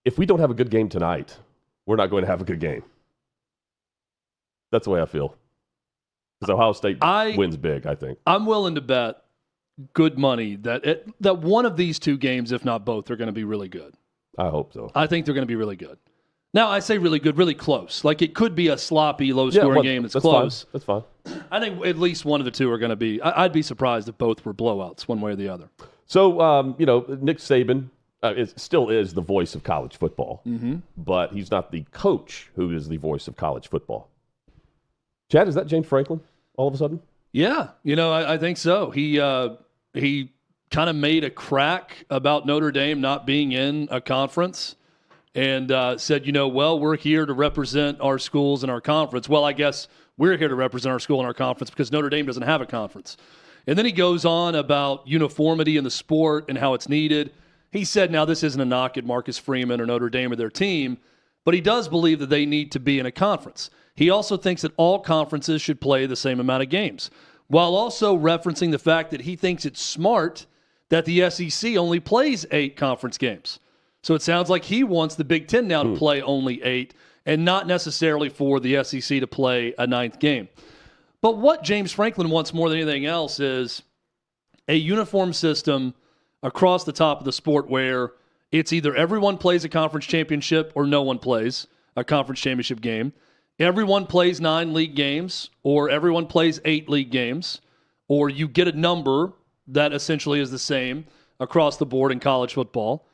if we don't have a good game tonight, we're not going to have a good game. That's the way I feel. Because Ohio State wins big, I think. I'm willing to bet good money that one of these two games, if not both, are going to be really good. I hope so. I think they're going to be really good. Now, I say really good, really close. Like, it could be a sloppy, low-scoring game that's close. Fine. That's fine. I think at least one of the two are going to be. I'd be surprised if both were blowouts, one way or the other. So, Nick Saban still is the voice of college football, but he's not the coach who is the voice of college football. Chad, is that James Franklin all of a sudden? Yeah, I think so. He kind of made a crack about Notre Dame not being in a conference and said, we're here to represent our schools and our conference. Well, I guess we're here to represent our school and our conference because Notre Dame doesn't have a conference. And then he goes on about uniformity in the sport and how it's needed. He said, now this isn't a knock at Marcus Freeman or Notre Dame or their team, but he does believe that they need to be in a conference. He also thinks that all conferences should play the same amount of games, while also referencing the fact that he thinks it's smart that the SEC only plays 8 conference games. So it sounds like he wants the Big Ten now to play only 8 and not necessarily for the SEC to play a 9th game. But what James Franklin wants more than anything else is a uniform system across the top of the sport where it's either everyone plays a conference championship or no one plays a conference championship game. Everyone plays 9 league games or everyone plays 8 league games, or you get a number that essentially is the same across the board in college football.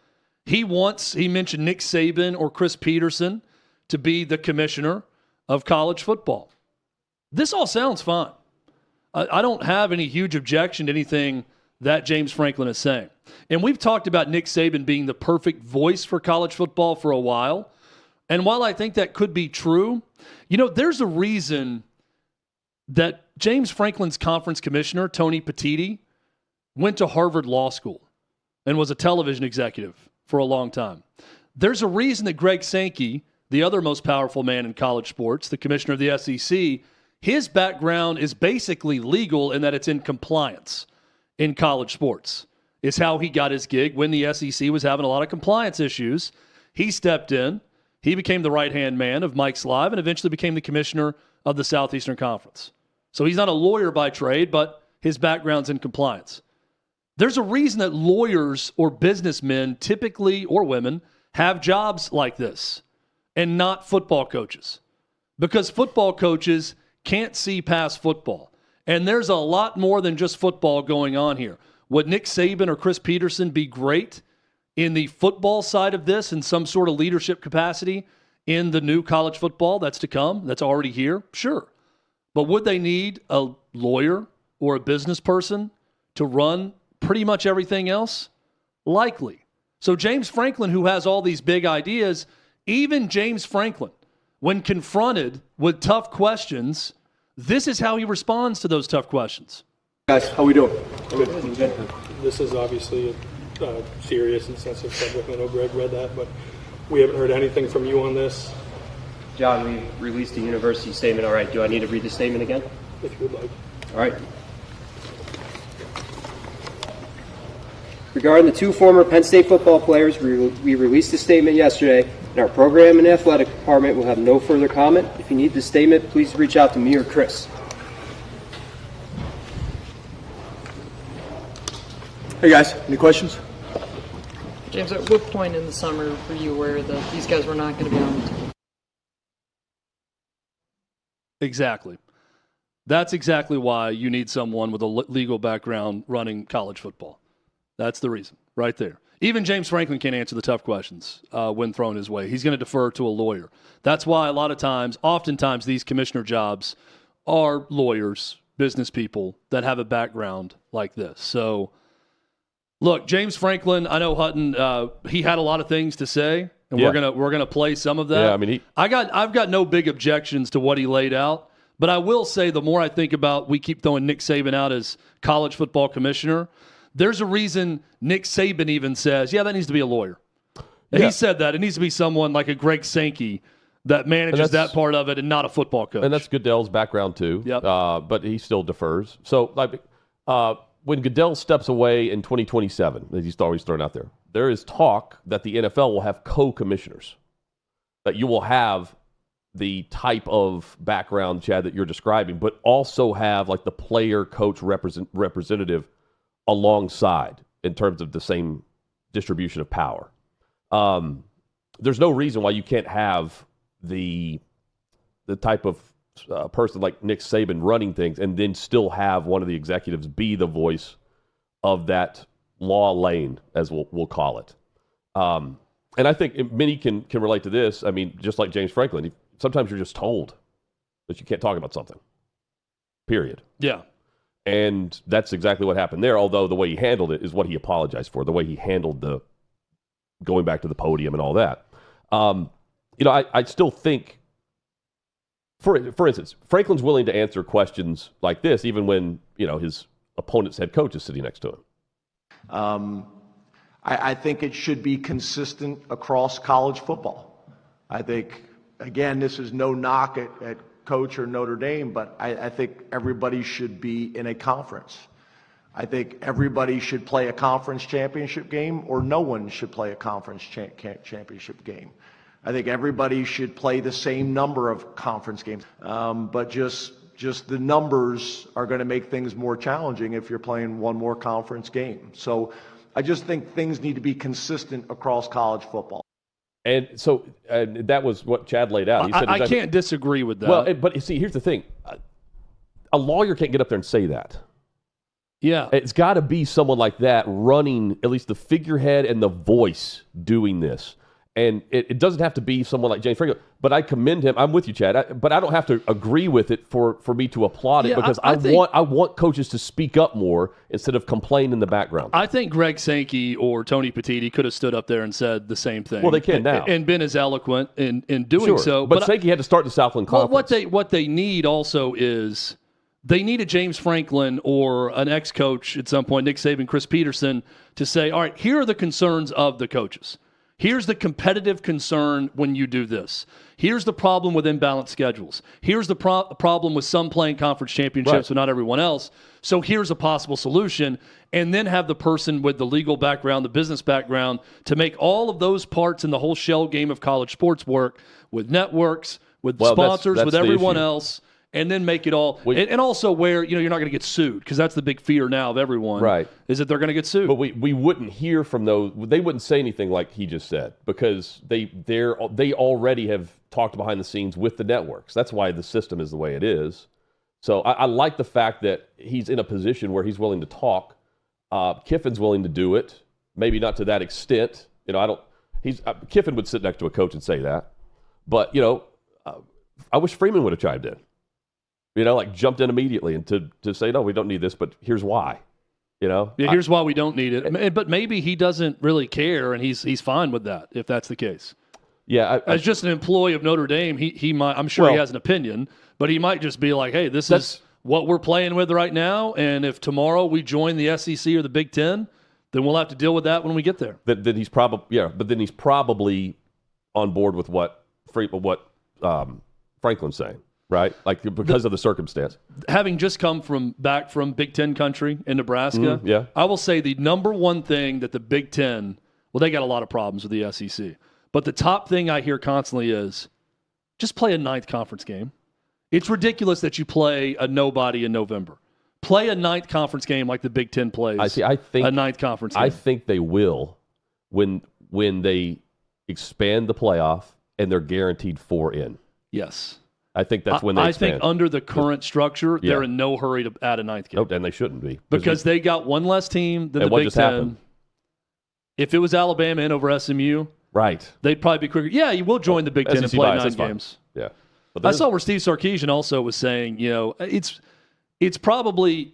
He mentioned Nick Saban or Chris Peterson to be the commissioner of college football. This all sounds fine. I don't have any huge objection to anything that James Franklin is saying. And we've talked about Nick Saban being the perfect voice for college football for a while. And while I think that could be true, there's a reason that James Franklin's conference commissioner, Tony Petitti, went to Harvard Law School and was a television executive for a long time. There's a reason that Greg Sankey, the other most powerful man in college sports, the commissioner of the SEC, his background is basically legal in that it's in compliance in college sports. It's how he got his gig when the SEC was having a lot of compliance issues. He stepped in. He became the right-hand man of Mike Slive and eventually became the commissioner of the Southeastern Conference. So he's not a lawyer by trade, but his background's in compliance. There's a reason that lawyers or businessmen typically, or women, have jobs like this and not football coaches. Because football coaches can't see past football. And there's a lot more than just football going on here. Would Nick Saban or Chris Peterson be great in the football side of this in some sort of leadership capacity in the new college football that's to come, that's already here? Sure. But would they need a lawyer or a business person to run pretty much everything else? Likely. So James Franklin, who has all these big ideas, even James Franklin, when confronted with tough questions, this is how he responds to those tough questions. Guys, how we doing? Good. This is obviously a serious and sensitive subject. I know Greg read that, but we haven't heard anything from you on this. John, we released a university statement. All right, do I need to read the statement again? If you would like. All right. Regarding the 2 former Penn State football players, we released a statement yesterday, and our program and athletic department will have no further comment. If you need the statement, please reach out to me or Chris. Hey guys, any questions? James, at what point in the summer were you aware that these guys were not going to be on the team? Exactly. That's exactly why you need someone with a legal background running college football. That's the reason, right there. Even James Franklin can't answer the tough questions when thrown his way. He's going to defer to a lawyer. That's why oftentimes, these commissioner jobs are lawyers, business people that have a background like this. So, look, James Franklin, I know Hutton, he had a lot of things to say, and we're gonna play some of that. Yeah, I mean, I've got no big objections to what he laid out, but I will say the more I think about, we keep throwing Nick Saban out as college football commissioner. There's a reason Nick Saban even says, that needs to be a lawyer. And he said that. It needs to be someone like a Greg Sankey that manages that part of it and not a football coach. And that's Goodell's background too. Yep. But he still defers. So when Goodell steps away in 2027, as he's always thrown out there, there is talk that the NFL will have co-commissioners, that you will have the type of background, Chad, that you're describing, but also have like the player coach representative alongside in terms of the same distribution of power. There's no reason why you can't have the type of person like Nick Saban running things and then still have one of the executives be the voice of that law lane, as we'll call it. And I think many can relate to this. I mean, just like James Franklin, sometimes you're just told that you can't talk about something, period. Yeah. And that's exactly what happened there, although the way he handled it is what he apologized for, the way he handled the going back to the podium and all that. I still think, for instance, Franklin's willing to answer questions like this even when, his opponent's head coach is sitting next to him. I think it should be consistent across college football. I think, again, this is no knock at Coach or Notre Dame, but I think everybody should be in a conference. I think everybody should play a conference championship game, or no one should play a conference championship game. I think everybody should play the same number of conference games, but just the numbers are going to make things more challenging if you're playing one more conference game. So I just think things need to be consistent across college football. And so that was what Chad laid out. He said I can't disagree with that. Well, but see, here's the thing. A lawyer can't get up there and say that. Yeah. It's got to be someone like that running at least the figurehead and the voice doing this. And it doesn't have to be someone like James Franklin, but I commend him. I'm with you, Chad, but I don't have to agree with it for me to applaud it, because I want coaches to speak up more instead of complain in the background. I think Greg Sankey or Tony Petitti could have stood up there and said the same thing. Well, they can now. And been as eloquent in doing so. But Sankey had to start the Southland Conference. What they need also is they need a James Franklin or an ex-coach at some point, Nick Saban, Chris Peterson, to say, all right, here are the concerns of the coaches. Here's the competitive concern when you do this. Here's the problem with imbalanced schedules. Here's the problem with some playing conference championships, but not everyone else. So here's a possible solution. And then have the person with the legal background, the business background, to make all of those parts in the whole shell game of college sports work with networks, with sponsors, that's with everyone else. And then make it all, and also where you're not going to get sued, because that's the big fear now of everyone, right? Is that they're going to get sued. But we wouldn't hear from those. They wouldn't say anything like he just said, because they already have talked behind the scenes with the networks. That's why the system is the way it is. So I like the fact that he's in a position where he's willing to talk. Kiffin's willing to do it, maybe not to that extent. Kiffin would sit next to a coach and say that, but I wish Freeman would have chimed in. Jumped in immediately and to say, no, we don't need this, but here's why. Here's why we don't need it. But maybe he doesn't really care, and he's fine with that if that's the case. Yeah, as just an employee of Notre Dame, he might. I'm sure he has an opinion, but he might just be like, hey, this is what we're playing with right now, and if tomorrow we join the SEC or the Big Ten, then we'll have to deal with that when we get there. But then he's probably on board with what Franklin's saying. Right? Because of the circumstance. Having just come back from Big Ten country in Nebraska, I will say the number one thing that the Big Ten, they got a lot of problems with the SEC, but the top thing I hear constantly is just play a ninth conference game. It's ridiculous that you play a nobody in November. Play a ninth conference game like the Big Ten plays. I think a ninth conference game. I think they will when they expand the playoff and they're guaranteed 4 in. Yes. I think that's when they expand. I think under the current structure, they're in no hurry to add a ninth game. Nope, and they shouldn't be. Because they got one less team than the Big Ten. Happened? If it was Alabama in over SMU, right, they'd probably be quicker. Yeah, you will join the Big Ten and play 9 games. Yeah. But I saw where Steve Sarkisian also was saying, it's probably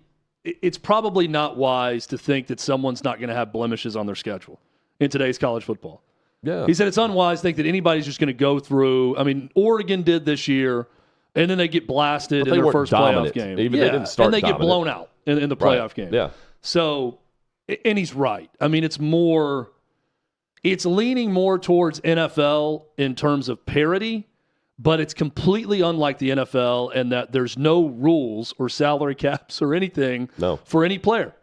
not wise to think that someone's not going to have blemishes on their schedule in today's college football. Yeah. He said it's unwise to think that anybody's just going to go through. I mean, Oregon did this year, and then they get blasted in their first playoff game. They didn't start and they dominant. Get blown out in the playoff game. Yeah. So, and he's right. I mean, it's leaning more towards NFL in terms of parity, but it's completely unlike the NFL in that there's no rules or salary caps or anything for any player.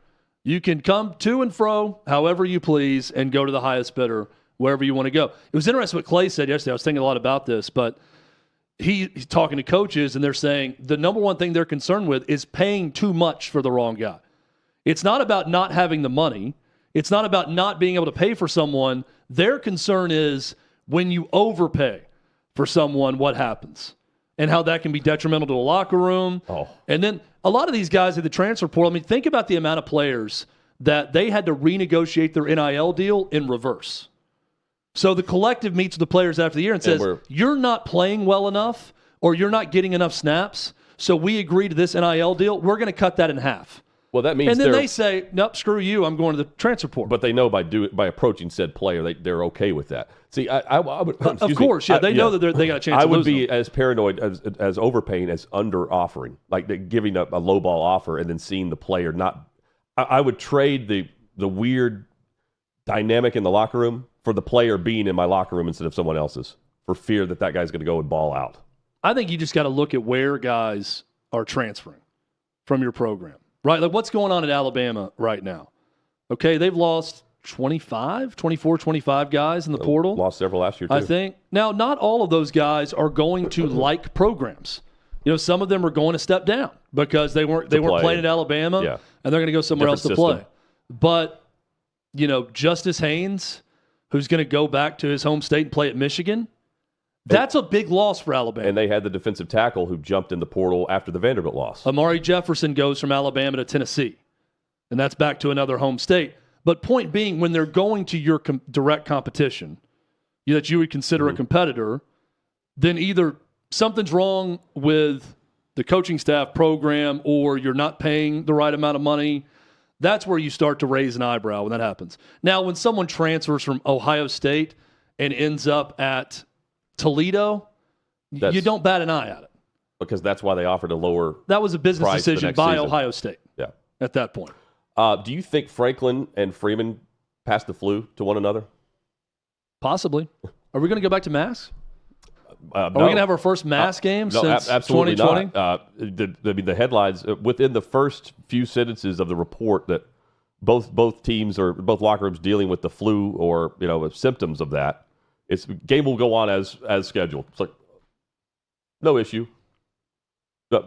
You can come to and fro however you please and go to the highest bidder wherever you want to go. It was interesting what Clay said yesterday. I was thinking a lot about this, but he's talking to coaches, and they're saying the number one thing they're concerned with is paying too much for the wrong guy. It's not about not having the money. It's not about not being able to pay for someone. Their concern is when you overpay for someone, what happens and how that can be detrimental to a locker room. Oh. And then a lot of these guys at the transfer portal, I mean, think about the amount of players that they had to renegotiate their NIL deal in reverse. So the collective meets with the players after the year and says, you're not playing well enough or you're not getting enough snaps, so we agree to this NIL deal. We're going to cut that in half. Well, that means and then they say, nope, screw you, I'm going to the transfer portal. But they know by approaching said player, they're okay with that. See, I would, of course, they know that they got a chance I to would lose be them. as paranoid as overpaying as under-offering, like giving up a low-ball offer and then seeing the player not – I would trade the weird dynamic in the locker room for the player being in my locker room instead of someone else's for fear that guy's going to go and ball out. I think you just got to look at where guys are transferring from your program. Right, like what's going on at Alabama right now? Okay, they've lost 24, 25 guys in the portal. Lost several last year, too. I think. Now, not all of those guys are going to like programs. You know, some of them are going to step down because they weren't playing at Alabama, and they're going to go somewhere else to play. But, you know, Justice Haynes, who's going to go back to his home state and play at Michigan, that's a big loss for Alabama. And they had the defensive tackle who jumped in the portal after the Vanderbilt loss. Amari Jefferson goes from Alabama to Tennessee, and that's back to another home state. But point being, when they're going to your direct competition that you would consider a competitor, then either something's wrong with the coaching staff program or you're not paying the right amount of money. That's where you start to raise an eyebrow when that happens. Now, when someone transfers from Ohio State and ends up at Toledo, you don't bat an eye at it. Because that's why they offered a lower That was a business price the decision next by season. Ohio State at that point. Do you think Franklin and Freeman passed the flu to one another? Possibly. Are we going to go back to masks? No. Are we going to have our first mask game since absolutely 2020? Not. The headlines within the first few sentences of the report that both teams or both locker rooms dealing with the flu or symptoms of that. It's game will go on as scheduled. It's like no issue,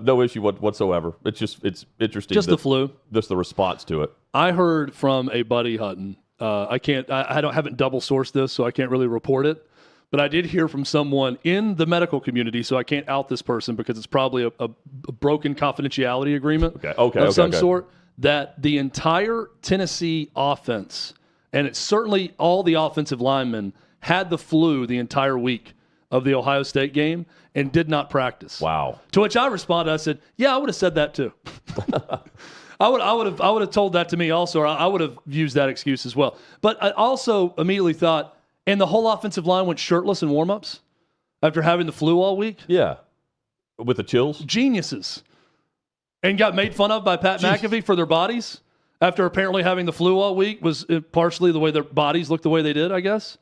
no issue whatsoever. It's interesting. Just the flu. Just the response to it. I heard from a buddy Hutton. I haven't double sourced this, so I can't really report it. But I did hear from someone in the medical community, so I can't out this person because it's probably a broken confidentiality agreement of some sort. That the entire Tennessee offense, and it's certainly all the offensive linemen, had the flu the entire week of the Ohio State game and did not practice. Wow. To which I responded, I said, yeah, I would have said that too. I would have told that to me also, or I would have used that excuse as well. But I also immediately thought, and the whole offensive line went shirtless in warm-ups after having the flu all week? Yeah. With the chills? Geniuses. And got made fun of by Pat McAfee for their bodies after apparently having the flu all week was partially the way their bodies looked the way they did, I guess.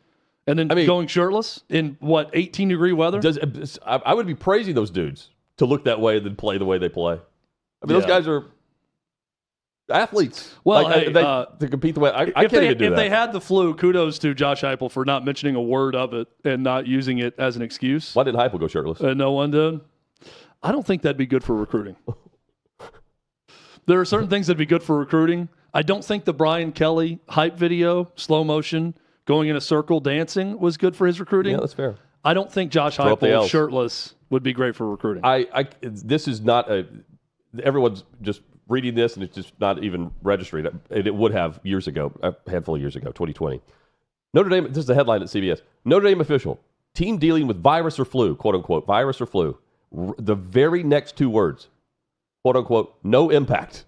And then going shirtless in, 18-degree weather? I would be praising those dudes to look that way and then play the way they play. I mean, those guys are athletes. Well, to compete the way I can't even do that. If they had the flu, kudos to Josh Heupel for not mentioning a word of it and not using it as an excuse. Why didn't Heupel go shirtless? No one did. I don't think that'd be good for recruiting. There are certain things that'd be good for recruiting. I don't think the Brian Kelly hype video, slow motion, going in a circle, dancing, was good for his recruiting. Yeah, that's fair. I don't think Josh Heupel shirtless would be great for recruiting. This is not everyone's just reading this and it's just not even registering. It would have years ago, a handful of years ago, 2020. Notre Dame, this is the headline at CBS. Notre Dame official, team dealing with virus or flu, quote unquote, virus or flu. The very next two words, quote unquote, no impact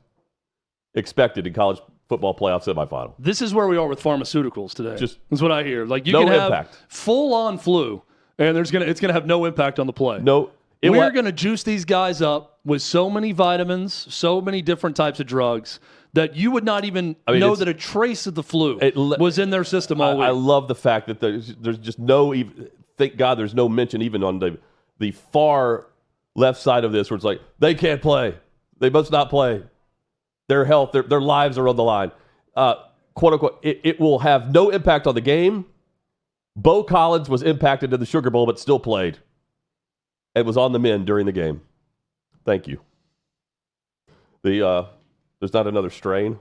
expected in college football playoff semifinal. This is where we are with pharmaceuticals today. That's what I hear. Like you no can have impact. Full-on flu, and it's gonna have no impact on the play. No, we're gonna juice these guys up with so many vitamins, so many different types of drugs that you would not even know that a trace of the flu was in their system all week. I love the fact that there's just thank God there's no mention even on the far left side of this where it's like they can't play, they must not play. Their health, their lives are on the line. Quote unquote, it will have no impact on the game. Bo Collins was impacted in the Sugar Bowl, but still played. It was on the men during the game. Thank you. There's not another strain.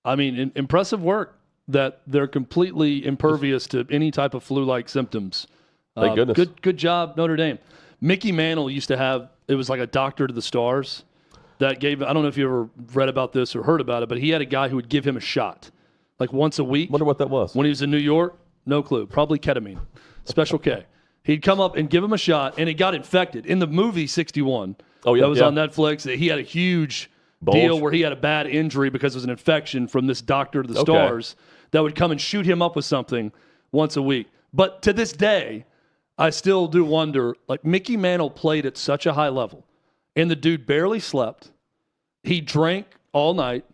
I mean, impressive work that they're completely impervious to any type of flu-like symptoms. Thank goodness. Good job, Notre Dame. Mickey Mantle used to have, it was like a doctor to the stars that gave, I don't know if you ever read about this or heard about it, but he had a guy who would give him a shot, like once a week. Wonder what that was. When he was in New York, no clue. Probably ketamine, Special K. He'd come up and give him a shot, and it got infected. In the movie 61, that was on Netflix, he had a huge deal where he had a bad injury because it was an infection from this doctor to the stars that would come and shoot him up with something once a week. But to this day, I still do wonder, like Mickey Mantle played at such a high level, and the dude barely slept. He drank all night.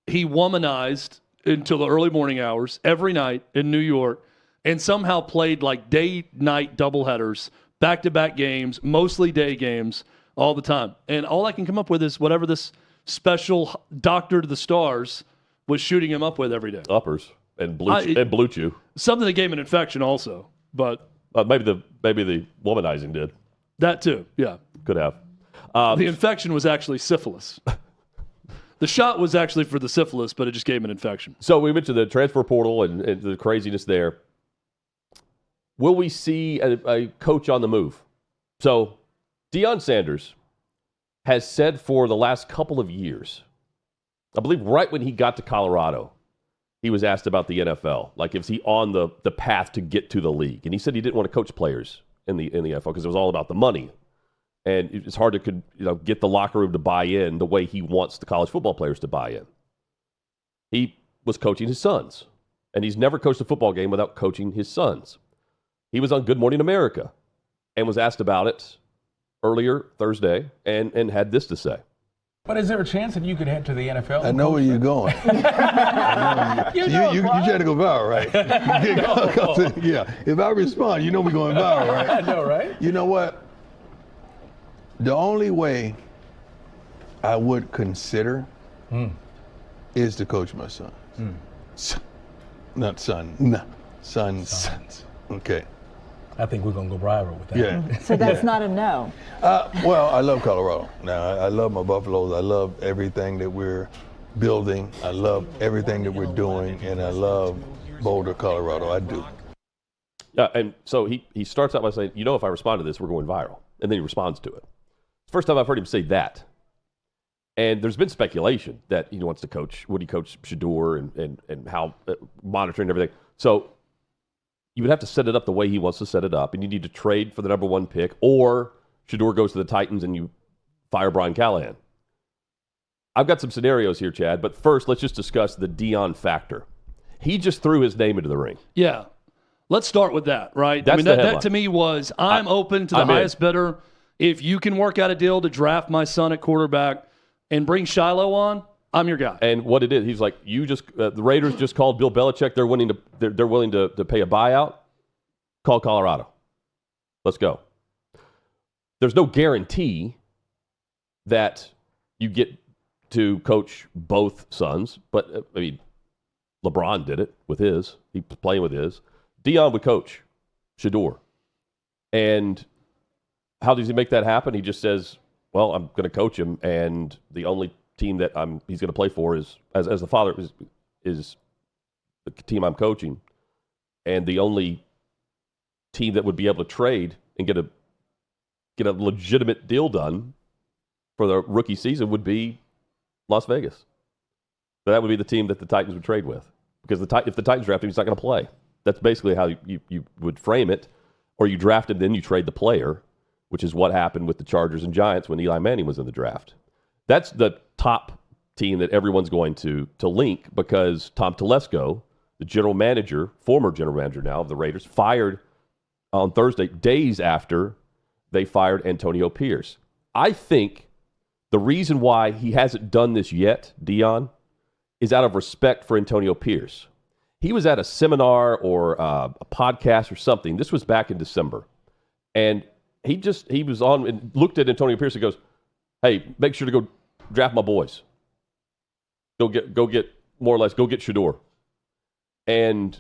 He womanized until the early morning hours every night in New York, and somehow played like day-night doubleheaders, back-to-back games, mostly day games, all the time. And all I can come up with is whatever this special doctor to the stars was shooting him up with every day. Uppers and Blue Chew. Something that gave him an infection also, but maybe the womanizing did. That too, yeah. Could have. The infection was actually syphilis. The shot was actually for the syphilis, but it just gave him an infection. So we mentioned the transfer portal and the craziness there. Will we see a coach on the move? So Deion Sanders has said for the last couple of years, I believe right when he got to Colorado, he was asked about the NFL. Like, is he on the path to get to the league? And he said he didn't want to coach players in the NFL because it was all about the money. And it's hard to get the locker room to buy in the way he wants the college football players to buy in. He was coaching his sons, and he's never coached a football game without coaching his sons. He was on Good Morning America and was asked about it earlier Thursday and had this to say. But is there a chance that you could head to the NFL? I know where you're going. you try to go viral, right? Yeah. If I respond, you know we're going viral, right? I know, right? You know what? The only way I would consider is to coach my son. Not son. No. Sons. Okay. I think we're going to go viral with that. Yeah. So that's not a no. Well, I love Colorado. Now, I love my Buffaloes. I love everything that we're building. I love everything that we're doing, and I love Boulder, Colorado. I do. Yeah, and so he starts out by saying, if I respond to this, we're going viral. And then he responds to it. First time I've heard him say that. And there's been speculation that he wants to coach. Would he coach Shador and how monitoring everything? So you would have to set it up the way he wants to set it up, and you need to trade for the number one pick, or Shador goes to the Titans and you fire Brian Callahan. I've got some scenarios here, Chad, but first let's just discuss the Deion factor. He just threw his name into the ring. Yeah. Let's start with that, right? That's that to me was, I'm open to the highest bidder. If you can work out a deal to draft my son at quarterback and bring Shiloh on, I'm your guy. And what it is, he's like, the Raiders just called Bill Belichick. They're willing to pay a buyout. Call Colorado. Let's go. There's no guarantee that you get to coach both sons, but I mean, LeBron did it with his. He was playing with his. Deion would coach Shador. And how does he make that happen? He just says, well, I'm going to coach him, and the only team that he's going to play for is, as the father, is the team I'm coaching. And the only team that would be able to trade and get a legitimate deal done for the rookie season would be Las Vegas. So that would be the team that the Titans would trade with. Because if the Titans draft him, he's not going to play. That's basically how you would frame it. Or you draft him, then you trade the player, which is what happened with the Chargers and Giants when Eli Manning was in the draft. That's the top team that everyone's going to link, because Tom Telesco, the general manager, former general manager now of the Raiders, fired on Thursday, days after they fired Antonio Pierce. I think the reason why he hasn't done this yet, Deion, is out of respect for Antonio Pierce. He was at a seminar or a podcast or something. This was back in December. And he was on and looked at Antonio Pierce and goes, hey, make sure to go draft my boys. Go get more or less. Go get Shador. And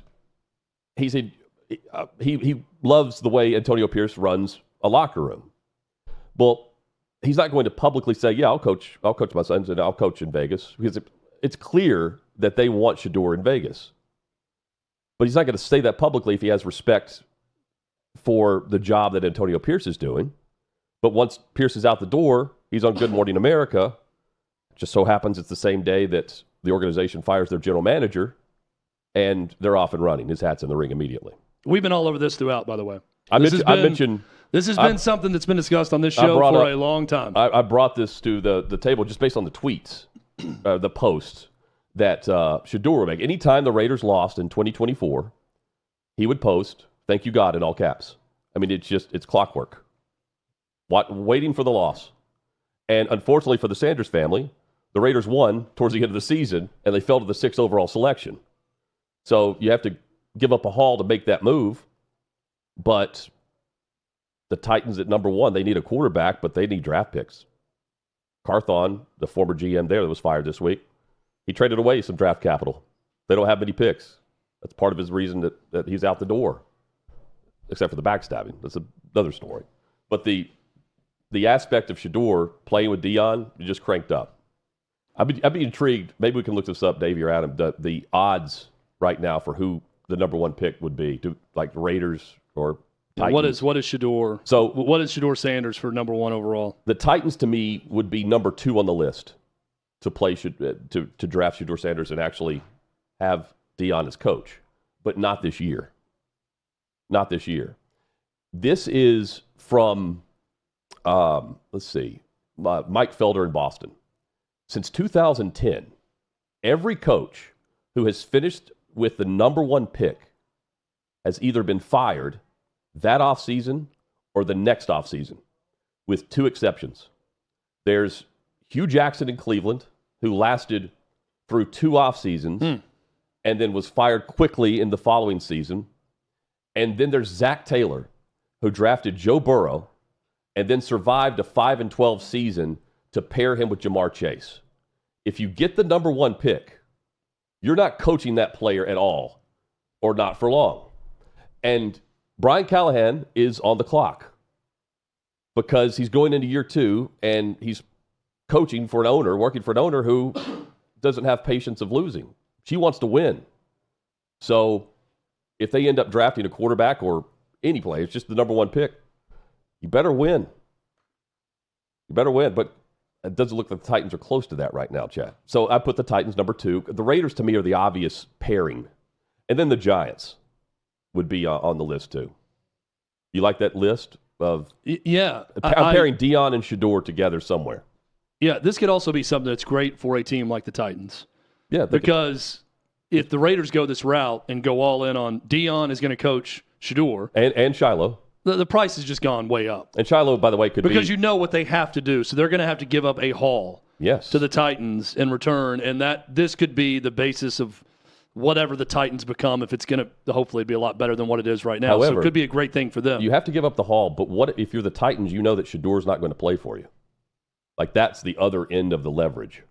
he said he loves the way Antonio Pierce runs a locker room. Well, he's not going to publicly say, "Yeah, I'll coach my sons and I'll coach in Vegas," because it's clear that they want Shador in Vegas. But he's not going to say that publicly if he has respect for the job that Antonio Pierce is doing. But once Pierce is out the door, he's on Good Morning America. Just so happens it's the same day that the organization fires their general manager, and they're off and running. His hat's in the ring immediately. We've been all over this throughout, by the way. This has been something that's been discussed on this show for a long time. I brought this to the table just based on the tweets, the posts that Shador would make. Anytime the Raiders lost in 2024, he would post, "Thank you, God," in all caps. I mean, it's clockwork. Waiting for the loss. And unfortunately for the Sanders family, the Raiders won towards the end of the season, and they fell to the 6th overall selection. So you have to give up a haul to make that move. But the Titans at number 1, they need a quarterback, but they need draft picks. Carthon, the former GM there that was fired this week, he traded away some draft capital. They don't have many picks. That's part of his reason that he's out the door, except for the backstabbing. That's another story. But the aspect of Shador playing with Deion, you just cranked up. I'd be intrigued. Maybe we can look this up, Davey or Adam, the odds right now for who the number 1 pick would be, like the Raiders or Titans. What is Shador? So what is Shador Sanders for number 1 overall? The Titans, to me, would be number 2 on the list to play to draft Shador Sanders and actually have Deion as coach, but not this year. Not this year. This is from, let's see, Mike Felder in Boston. Since 2010, every coach who has finished with the number 1 pick has either been fired that offseason or the next offseason, with 2 exceptions. There's Hugh Jackson in Cleveland, who lasted through 2 off seasons and then was fired quickly in the following season. And then there's Zach Taylor, who drafted Joe Burrow and then survived a 5-12 season to pair him with Jamar Chase. If you get the number 1 pick, you're not coaching that player at all, or not for long. And Brian Callahan is on the clock because he's going into year 2 and he's working for an owner who doesn't have patience of losing. She wants to win. So if they end up drafting a quarterback or any player, it's just the number 1 pick, you better win. You better win. But it doesn't look like the Titans are close to that right now, Chad. So I put the Titans number 2. The Raiders, to me, are the obvious pairing. And then the Giants would be on the list, too. You like that list of... Yeah. I'm pairing Deion and Shador together somewhere. Yeah, this could also be something that's great for a team like the Titans. Yeah. Because if the Raiders go this route and go all in on Deion is going to coach Shador... And Shiloh. The price has just gone way up. And Shiloh, by the way, could be... Because you know what they have to do. So they're going to have to give up a haul to the Titans in return. And this could be the basis of whatever the Titans become, if it's going to hopefully be a lot better than what it is right now. However, so it could be a great thing for them. You have to give up the haul, but what if you're the Titans, you know that Shador's not going to play for you? Like, that's the other end of the leverage.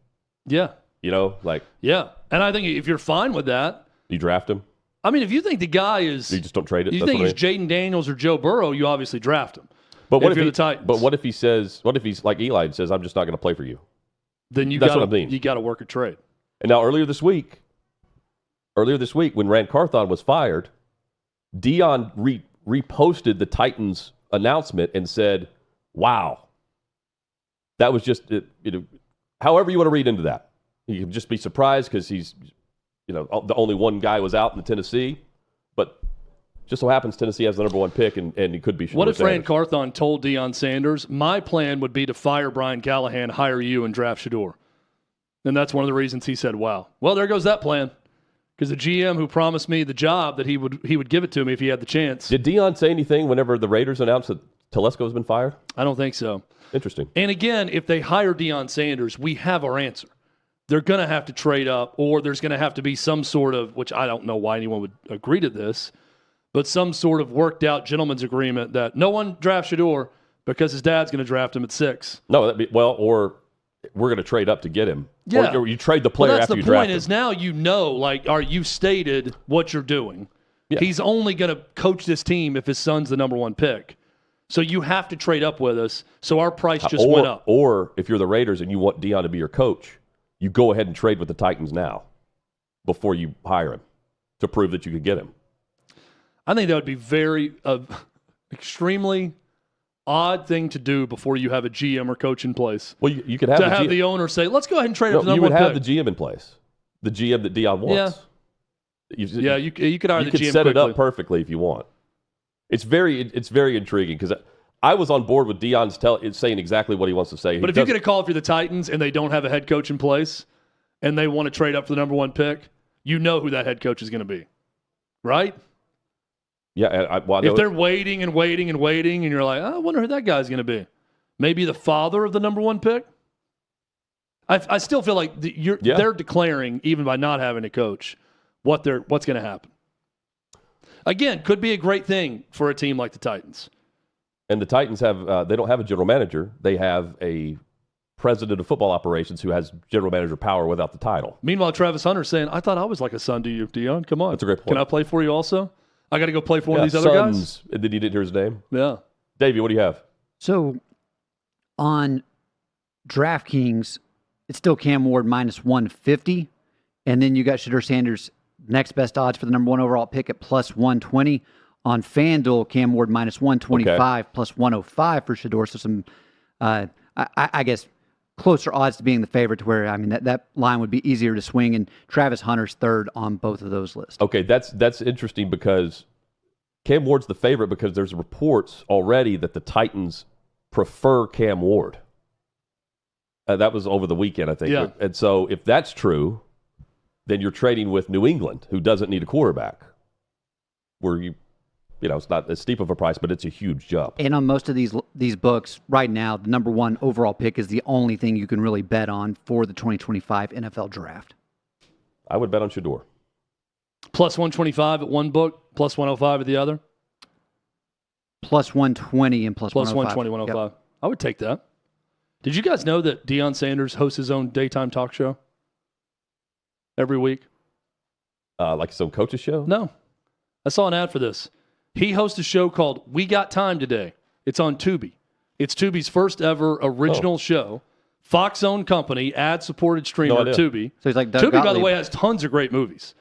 Yeah. You know, like... Yeah. And I think if you're fine with that... You draft him? I mean, if you think the guy is... You just don't trade it? You think he's Jaden Daniels or Joe Burrow, you obviously draft him. But what if you're the Titans. But what if he says... What if he's like Eli and says, I'm just not going to play for you? Then you That's what I mean. You got to work a trade. And now earlier this week, when Rand Carthon was fired, Deion reposted the Titans announcement and said, wow. That was just, however you want to read into that. You can just be surprised because he's, the only one guy was out in Tennessee. But just so happens Tennessee has the number 1 pick and he could be Shador What if Sanders. Rand Carthon told Deion Sanders, my plan would be to fire Brian Callahan, hire you, and draft Shador? And that's one of the reasons he said, wow. Well, there goes that plan. Because the GM who promised me the job that he would give it to me if he had the chance. Did Deion say anything whenever the Raiders announced that Telesco has been fired? I don't think so. Interesting. And again, if they hire Deion Sanders, we have our answer. They're going to have to trade up, or there's going to have to be some sort of, which I don't know why anyone would agree to this, but some sort of worked out gentleman's agreement that no one drafts Shador because his dad's going to draft him at 6. No, or we're going to trade up to get him. Yeah. Or you trade the player after you draft him. That's the point is now you stated what you're doing. Yeah. He's only going to coach this team if his son's the number 1 pick. So you have to trade up with us. So our price just went up. Or if you're the Raiders and you want Deion to be your coach, you go ahead and trade with the Titans now before you hire him to prove that you could get him. I think that would be very extremely odd thing to do before you have a GM or coach in place. Well, you could have the owner say, "Let's go ahead and trade up the number 1 pick." You would have the GM in place, the GM that Deion wants. Yeah, you could hire the GM. You could set it up perfectly if you want. It's very intriguing because I was on board with Deion saying exactly what he wants to say. But if you get a call if you're the Titans and they don't have a head coach in place and they want to trade up for the number 1 pick, you know who that head coach is going to be, right? Yeah. If they're waiting and waiting and waiting, and you're like, I wonder who that guy's going to be. Maybe the father of the number 1 pick. I still feel like they're declaring, even by not having a coach, what's going to happen. Again, could be a great thing for a team like the Titans. And the Titans they don't have a general manager. They have a president of football operations who has general manager power without the title. Meanwhile, Travis Hunter's saying, I thought I was like a son to you, Deion. Come on. That's a great point. Can I play for you also? I got to go play for one of these other guys? And then you didn't hear his name? Yeah. Davey, what do you have? So on DraftKings, it's still Cam Ward minus 150. And then you got Shedeur Sanders next best odds for the number 1 overall pick at plus 120. On FanDuel, Cam Ward minus 125 plus 105 for Shedeur. So some, I guess, closer odds to being the favorite to where, I mean, that line would be easier to swing. And Travis Hunter's third on both of those lists. Okay, that's interesting because Cam Ward's the favorite because there's reports already that the Titans prefer Cam Ward. That was over the weekend, I think. Yeah. And so if that's true, then you're trading with New England, who doesn't need a quarterback, where it's not as steep of a price, but it's a huge jump. And on most of these books right now, the number 1 overall pick is the only thing you can really bet on for the 2025 NFL Draft. I would bet on Shedeur. Plus 125 at one book, plus 105 at the other? Plus 120 and plus 105. 120, 105. Yep. I would take that. Did you guys know that Deion Sanders hosts his own daytime talk show every week? Like some coach's show? No. I saw an ad for this. He hosts a show called We Got Time Today. It's on Tubi. It's Tubi's first ever original show. Fox-owned company, ad-supported streamer, Tubi. So he's like Doug Tubi, Gottlieb. by the way, has tons of great movies.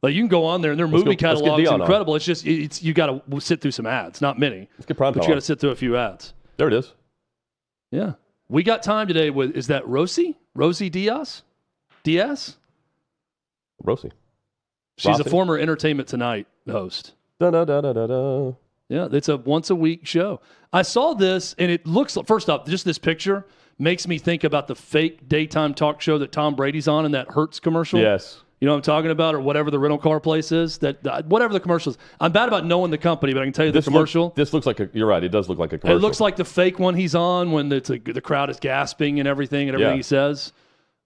Like you can go on there and their movie catalog is incredible. On. It's just you got to sit through some ads, not many. Let's get prime but you got to sit through a few ads. There it is. Yeah, We Got Time Today with is that Rosie Diaz? Rosie. She's a former Entertainment Tonight host. Da-da-da-da-da-da. Yeah, it's a once-a-week show. I saw this, and it looks, first off, just this picture makes me think about the fake daytime talk show that Tom Brady's on in that Hertz commercial. Yes. You know what I'm talking about, or whatever the rental car place is, whatever the commercial is. I'm bad about knowing the company, but I can tell you the commercial. This looks like you're right, it does look like a commercial. It looks like the fake one he's on when the crowd is gasping and everything he says.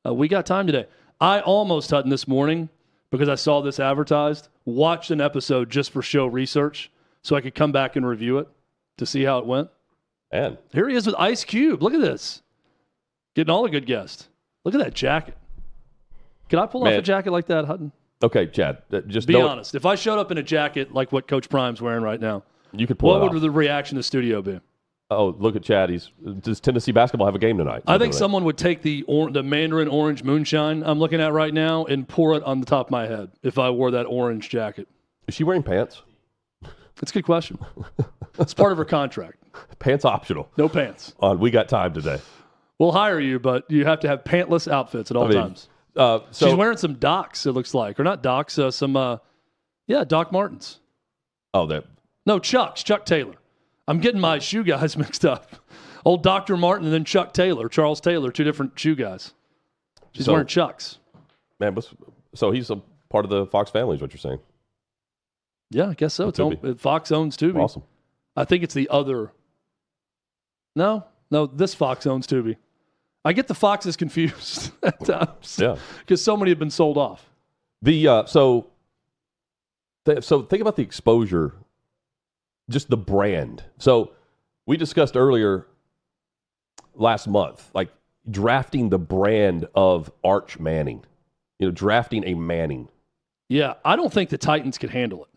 We got time today. I almost, Hutton, this morning, because I saw this advertised, watched an episode just for show research so I could come back and review it to see how it went. And here he is with Ice Cube. Look at this. Getting all the good guests. Look at that jacket. Can I pull off a jacket like that, Hutton? Okay, Chad. Just be honest. If I showed up in a jacket like what Coach Prime's wearing right now, you could pull what would the reaction in the studio be? Oh, look at Chad. Does Tennessee basketball have a game tonight? I think someone would take the Mandarin orange moonshine I'm looking at right now and pour it on the top of my head if I wore that orange jacket. Is she wearing pants? That's a good question. It's part of her contract. Pants optional. No pants. We got time today. We'll hire you, but you have to have pantless outfits at all times. She's wearing some Docs, it looks like. Or not Docs, Doc Martens. Oh, No, Chucks, Chuck Taylor. I'm getting my shoe guys mixed up. Old Dr. Martin and then Chuck Taylor, Charles Taylor, two different shoe guys. She's wearing Chucks. Man, so he's a part of the Fox family is what you're saying? Yeah, I guess so. Fox owns Tubi. Awesome. I think it's the other. No, this Fox owns Tubi. I get the Foxes confused at times. Yeah. Because so many have been sold off. So think about the exposure, just the brand. So we discussed earlier last month, like drafting the brand of Arch Manning. Drafting a Manning. Yeah, I don't think the Titans could handle it.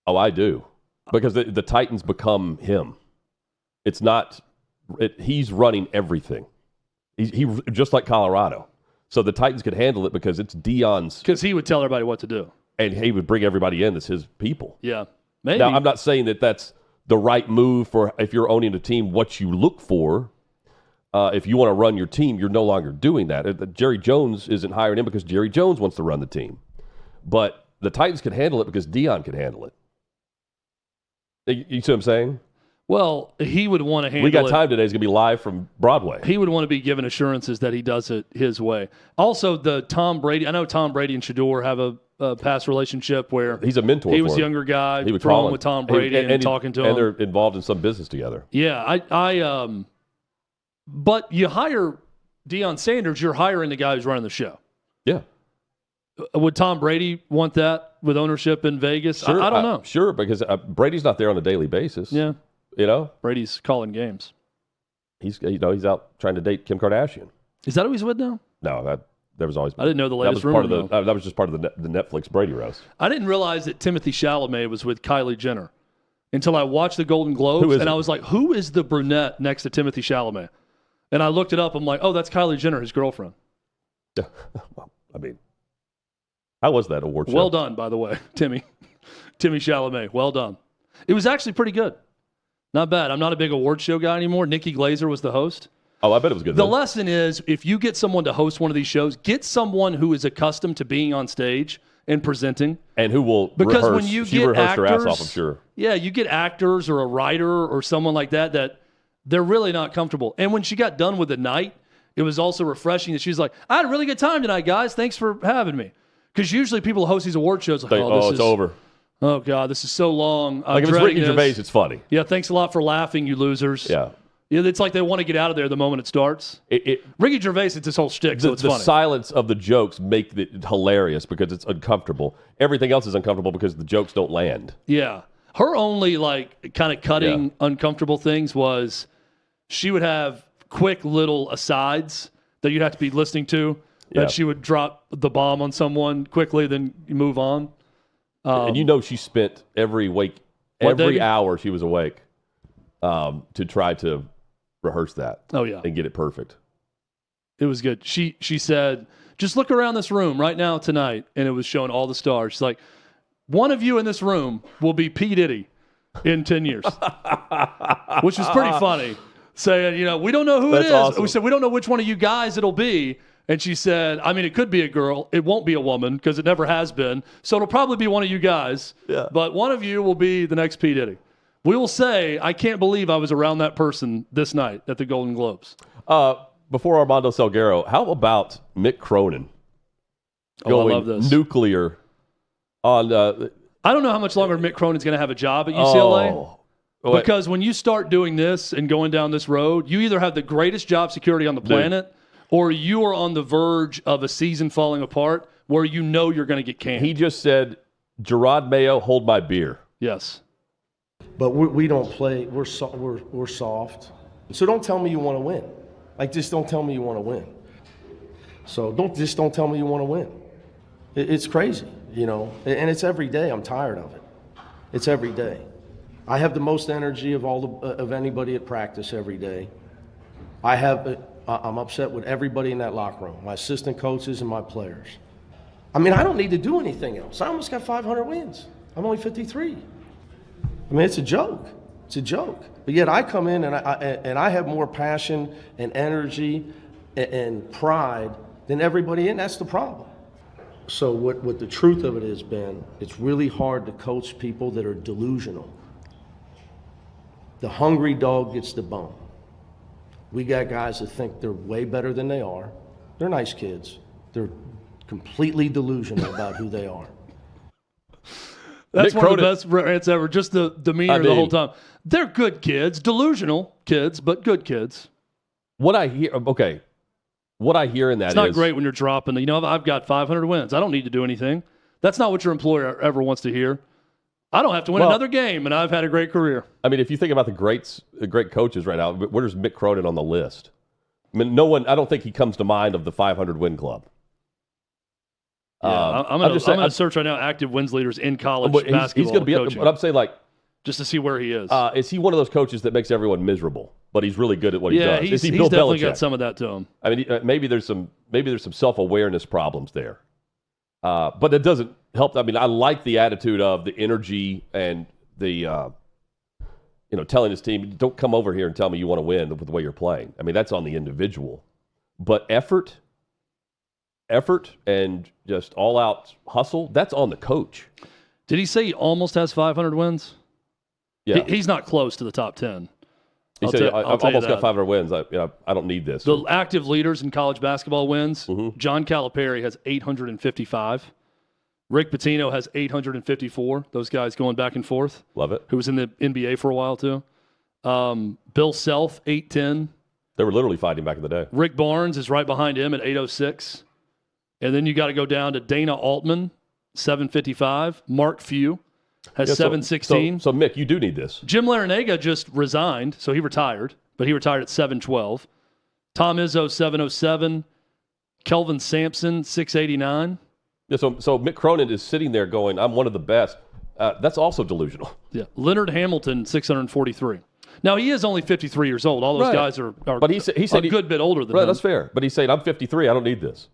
Oh, I do. Because the Titans become him. It's not he's running everything. He just like Colorado. So the Titans could handle it because it's Deion's. Because he would tell everybody what to do. And he would bring everybody in that's his people. Yeah, maybe. Now, I'm not saying that that's the right move for if you're owning a team, what you look for. If you want to run your team, you're no longer doing that. Jerry Jones isn't hired in because Jerry Jones wants to run the team. But the Titans could handle it because Deion could handle it. You see what I'm saying? Well, he would want to handle it. We got time today. It's going to be live from Broadway. He would want to be given assurances that he does it his way. Also, the Tom Brady. I know Tom Brady and Shador have a past relationship where he's a mentor. He was for a younger guy. He would throwing call with Tom Brady and talking to him. And they're involved in some business together. Yeah, but you hire Deion Sanders, you're hiring the guy who's running the show. Yeah. Would Tom Brady want that with ownership in Vegas? Sure, I don't know. Sure, because Brady's not there on a daily basis. Yeah. Brady's calling games. He's out trying to date Kim Kardashian. Is that who he's with now? No, there was always. I didn't know the latest rumor. That was just part of the Netflix Brady roast. I didn't realize that Timothy Chalamet was with Kylie Jenner until I watched the Golden Globes, and I was like, "Who is the brunette next to Timothy Chalamet?" And I looked it up. I'm like, "Oh, that's Kylie Jenner, his girlfriend." Yeah, I mean, how was that award show? Well done, by the way, Timmy Chalamet. Well done. It was actually pretty good. Not bad. I'm not a big award show guy anymore. Nikki Glaser was the host. Oh, I bet it was good. The lesson is, if you get someone to host one of these shows, get someone who is accustomed to being on stage and presenting. And who will because rehearse. When you she get rehearsed actors, her ass off, I'm sure. Yeah, you get actors or a writer or someone like that they're really not comfortable. And when she got done with the night, it was also refreshing that she's like, I had a really good time tonight, guys. Thanks for having me. Because usually people host these award shows like, it's over. Oh, God, this is so long. Like if it's Ricky Gervais, it's funny. Yeah, thanks a lot for laughing, you losers. Yeah. It's like they want to get out of there the moment it starts. Ricky Gervais, it's his whole shtick, so it's funny. The silence of the jokes make it hilarious because it's uncomfortable. Everything else is uncomfortable because the jokes don't land. Yeah. Her only, kind of cutting uncomfortable things was she would have quick little asides that you'd have to be listening to, that she would drop the bomb on someone quickly, then you move on. And she spent every hour she was awake to try to rehearse that. Oh, yeah. And get it perfect. It was good. She said, just look around this room right now tonight, and it was showing all the stars. She's like, one of you in this room will be P. Diddy in 10 years, which was pretty funny. Saying, we don't know who it is. Awesome. We said, we don't know which one of you guys it'll be. And she said, I mean, it could be a girl. It won't be a woman because it never has been. So it'll probably be one of you guys. Yeah. But one of you will be the next P. Diddy. We will say, I can't believe I was around that person this night at the Golden Globes. Before Armando Salguero, how about Mick Cronin going I love this. nuclear on... I don't know how much longer Mick Cronin's going to have a job at UCLA. Because when you start doing this and going down this road, you either have the greatest job security on the planet or you are on the verge of a season falling apart where you're going to get canned. He just said, Gerard Mayo, hold my beer. Yes. But we don't play. We're soft. So don't tell me you want to win. Just don't tell me you want to win. So don't tell me you want to win. It's crazy, and it's every day. I'm tired of it. It's every day. I have the most energy of anybody at practice every day. I'm upset with everybody in that locker room, my assistant coaches and my players. I mean, I don't need to do anything else. I almost got 500 wins. I'm only 53. I mean, it's a joke. It's a joke. But yet I come in and I have more passion and energy and pride than everybody in. That's the problem. So what the truth of it is, Ben, it's really hard to coach people that are delusional. The hungry dog gets the bone. We got guys that think they're way better than they are. They're nice kids. They're completely delusional about who they are. That's one of the best rants ever. Just the demeanor the whole time. They're good kids, delusional kids, but good kids. What I hear in that it's not great when you're dropping. I've got 500 wins. I don't need to do anything. That's not what your employer ever wants to hear. I don't have to win another game, and I've had a great career. I mean, if you think about the great coaches right now, where's Mick Cronin on the list? I mean, no one. I don't think he comes to mind of the 500 win club. Yeah, I'm going to search right now active wins leaders in college basketball. He's going to be. Coaching, but I'm saying, like, just to see where he is. Is he one of those coaches that makes everyone miserable, but he's really good at what he does? He's Bill definitely Belichick? got some of that to him. I mean, maybe there's some self-awareness problems there, but it doesn't help. I mean, I like the attitude of the energy and the telling his team, don't come over here and tell me you want to win with the way you're playing. I mean, that's on the individual, but effort and just all-out hustle, that's on the coach. Did he say he almost has 500 wins? Yeah. He's not close to the top 10. He said, I've almost got 500 wins. I don't need this. The active leaders in college basketball wins, Mm-hmm. John Calipari has 855. Rick Pitino has 854. Those guys going back and forth. Love it. Who was in the NBA for a while, too. Bill Self, 810. They were literally fighting back in the day. Rick Barnes is right behind him at 806. And then you got to go down to Dana Altman, 755. Mark Few has 716. So, Mick, you do need this. Jim Larinaga just resigned, so he retired, but he retired at 712. Tom Izzo, 707. Kelvin Sampson, 689. Yeah, so Mick Cronin is sitting there going, I'm one of the best. That's also delusional. Yeah, Leonard Hamilton, 643. Now, he is only 53 years old. All those guys are but he said a good bit older than him. Right, that's fair. But he's saying, I'm 53, I don't need this.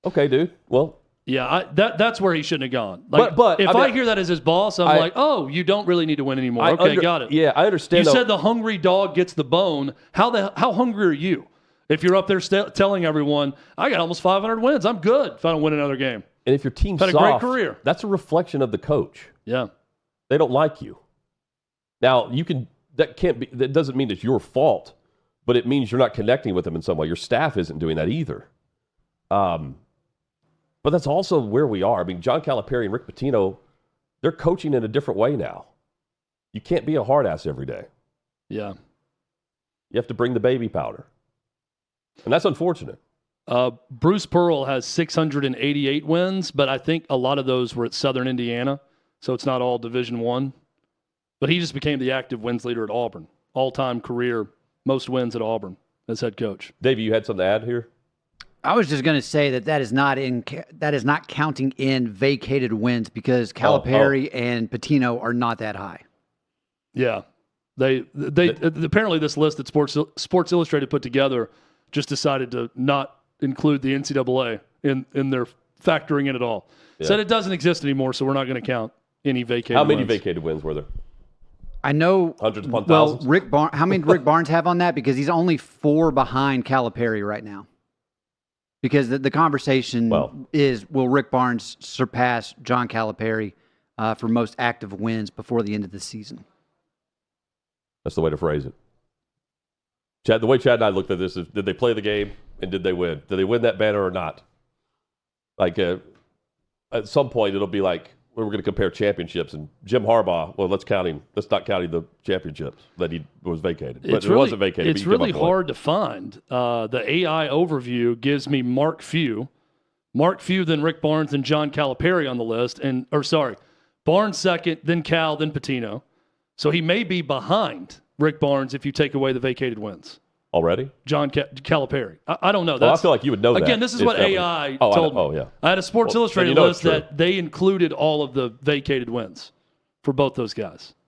Okay, dude. Well, yeah, that's where he shouldn't have gone. Like, but if I hear that as his boss, I'm like, oh, you don't really need to win anymore. Got it. Yeah, I understand. You said the hungry dog gets the bone. How hungry are you? If you're up there telling everyone, I got almost 500 wins, I'm good if I don't win another game. And if your team's had soft, a great career. That's a reflection of the coach. Yeah, they don't like you. Now that doesn't mean it's your fault, but it means you're not connecting with them in some way. Your staff isn't doing that either. But that's also where we are. I mean, John Calipari and Rick Pitino, they're coaching in a different way now. You can't be a hard ass every day. Yeah. You have to bring the baby powder. And that's unfortunate. Bruce Pearl has 688 wins, but I think a lot of those were at Southern Indiana, so it's not all Division I. But he just became the active wins leader at Auburn. All-time career, most wins at Auburn as head coach. Dave, you had something to add here? I was just going to say that is not counting in vacated wins because Calipari and Pitino are not that high. Yeah, they apparently this list that Sports Illustrated put together just decided to not include the NCAA in their factoring in at all. Yeah. Said it doesn't exist anymore, so we're not going to count any vacated. How many wins. vacated wins were there? I know hundreds upon thousands. How many Rick Barnes have on that? Because he's only 4 behind Calipari right now. Because the conversation is, will Rick Barnes surpass John Calipari for most active wins before the end of the season? That's the way to phrase it. Chad, the way Chad and I looked at this is, did they play the game and did they win? Did they win that banner or not? Like at some point, it'll be like, we're going to compare championships, and Jim Harbaugh, let's not counting the championships that he was vacated. But it wasn't vacated. It's really hard to find. The AI overview gives me Mark Few, then Rick Barnes, then John Calipari on the list. Barnes second, then Cal, then Pitino. So he may be behind Rick Barnes if you take away the vacated wins. Already? John Calipari. I don't know. I feel like you would know that. Again, this is what AI told me. Oh, yeah. I had a Sports Illustrated list that they included all of the vacated wins for both those guys.